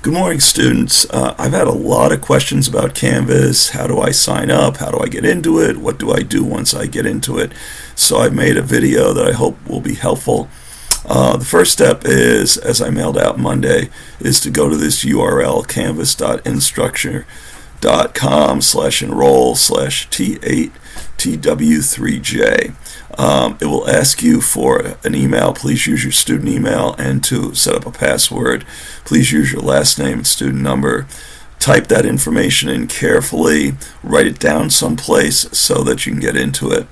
Good morning, students. I've had a lot of questions about Canvas. How do I sign up? How do I get into it? What do I do once I get into it? So I've made a video that I hope will be helpful. The first step is, as I mailed out Monday, is to go to this URL, canvas.instructure.com/enroll/T8TW3J. It will ask you for an email. Please use your student email, and to set up a password, please use your last name and student number. Type that information in carefully, write it down someplace so that you can get into it.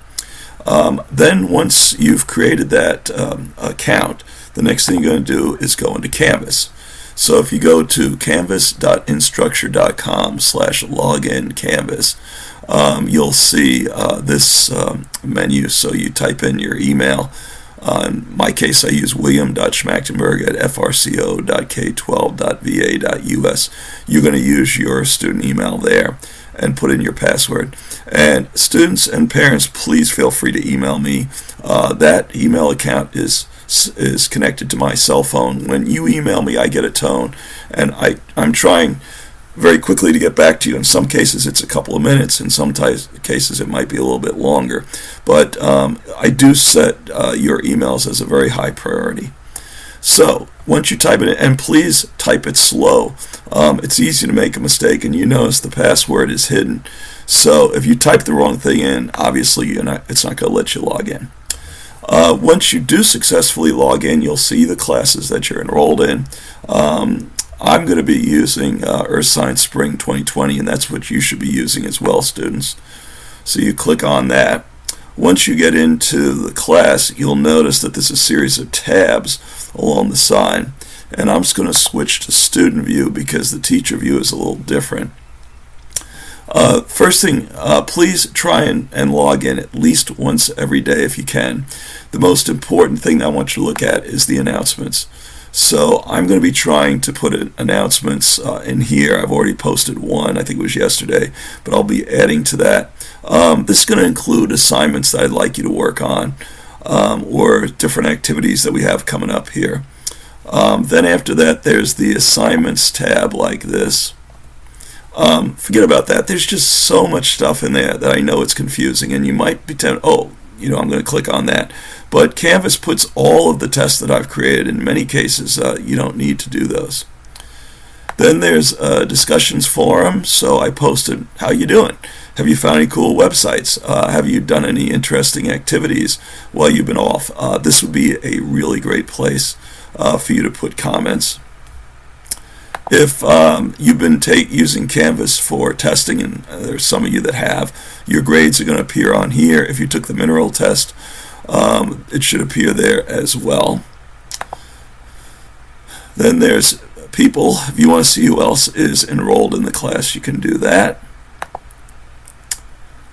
Then once you've created that account, the next thing you're going to do is go into Canvas. So if you go to canvas.instructure.com/login-canvas, you'll see this menu. So you type in your email. In my case, I use william.schmachtenberg@frco.k12.va.us. You're going to use your student email there and put in your password. And students and parents, please feel free to email me. That email account is connected to my cell phone. When you email me, I get a tone, and I'm trying very quickly to get back to you. In some cases, it's a couple of minutes. In some cases, it might be a little bit longer. But I do set your emails as a very high priority. So once you type it in, and please type it slow. It's easy to make a mistake, and you notice the password is hidden. So if you type the wrong thing in, obviously it's not going to let you log in. Once you do successfully log in, you'll see the classes that you're enrolled in. I'm going to be using Earth Science Spring 2020, and that's what you should be using as well, students. So you click on that. Once you get into the class, you'll notice that there's a series of tabs along the side. And I'm just going to switch to student view because the teacher view is a little different. First thing, please try and log in at least once every day if you can. The most important thing I want you to look at is the announcements. So I'm going to be trying to put announcements in here. I've already posted one, I think it was yesterday, but I'll be adding to that. This is going to include assignments that I'd like you to work on, or different activities that we have coming up here. Then after that, there's the assignments tab like this. Forget about that. There's just so much stuff in there that I know it's confusing, and you might be tempted, I'm going to click on that. But Canvas puts all of the tests that I've created. In many cases, you don't need to do those. Then there's a discussions forum. So I posted, how you doing? Have you found any cool websites? Have you done any interesting activities while you've been off? This would be a really great place for you to put comments. If you've been using Canvas for testing, and there's some of you that have, your grades are going to appear on here. If you took the mineral test, it should appear there as well. Then there's people. If you want to see who else is enrolled in the class, you can do that.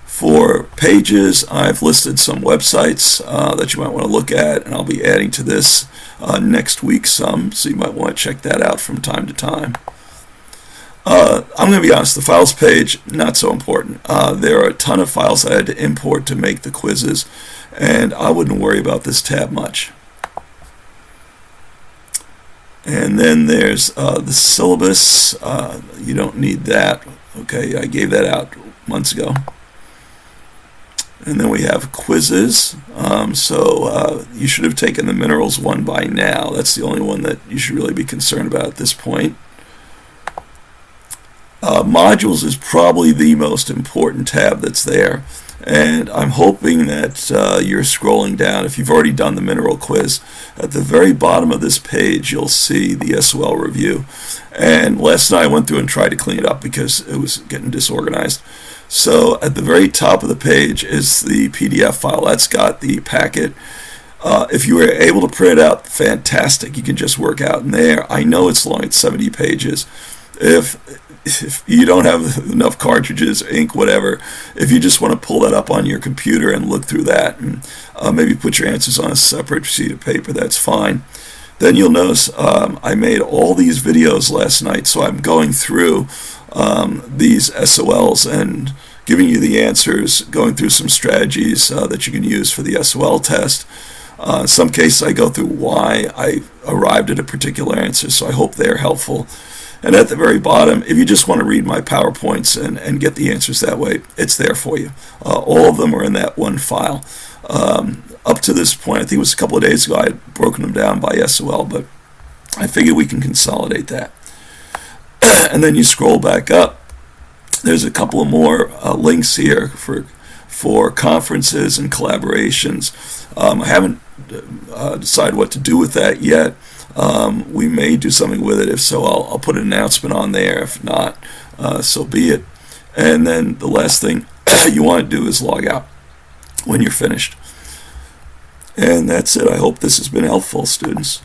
For pages, I've listed some websites that you might want to look at, and I'll be adding to this next week some, so you might want to check that out from time to time. I'm going to be honest, the files page, not so important. There are a ton of files I had to import to make the quizzes, and I wouldn't worry about this tab much. And then there's the syllabus. You don't need that. Okay, I gave that out months ago. And then we have quizzes. So you should have taken the minerals one by now. That's the only one that you should really be concerned about at this point. Modules is probably the most important tab that's there. And I'm hoping that you're scrolling down. If you've already done the mineral quiz, at the very bottom of this page, you'll see the SOL review. And last night I went through and tried to clean it up because it was getting disorganized. So at the very top of the page is the PDF file. That's got the packet. If you were able to print it out, fantastic. You can just work out in there. I know it's long. It's 70 pages. If you don't have enough cartridges, ink, whatever, if you just want to pull that up on your computer and look through that and maybe put your answers on a separate sheet of paper, that's fine. Then you'll notice I made all these videos last night, so I'm going through these SOLs and giving you the answers, going through some strategies that you can use for the SOL test. In some cases I go through why I arrived at a particular answer, so I hope they're helpful. And at the very bottom, if you just want to read my PowerPoints and get the answers that way, it's there for you. All of them are in that one file. Up to this point, I think it was a couple of days ago, I had broken them down by SOL, but I figured we can consolidate that. And then you scroll back up. There's a couple of more links here for conferences and collaborations. I haven't decided what to do with that yet. We may do something with it. If so, I'll put an announcement on there. If not, so be it. And then the last thing you want to do is log out when you're finished. And that's it. I hope this has been helpful, students.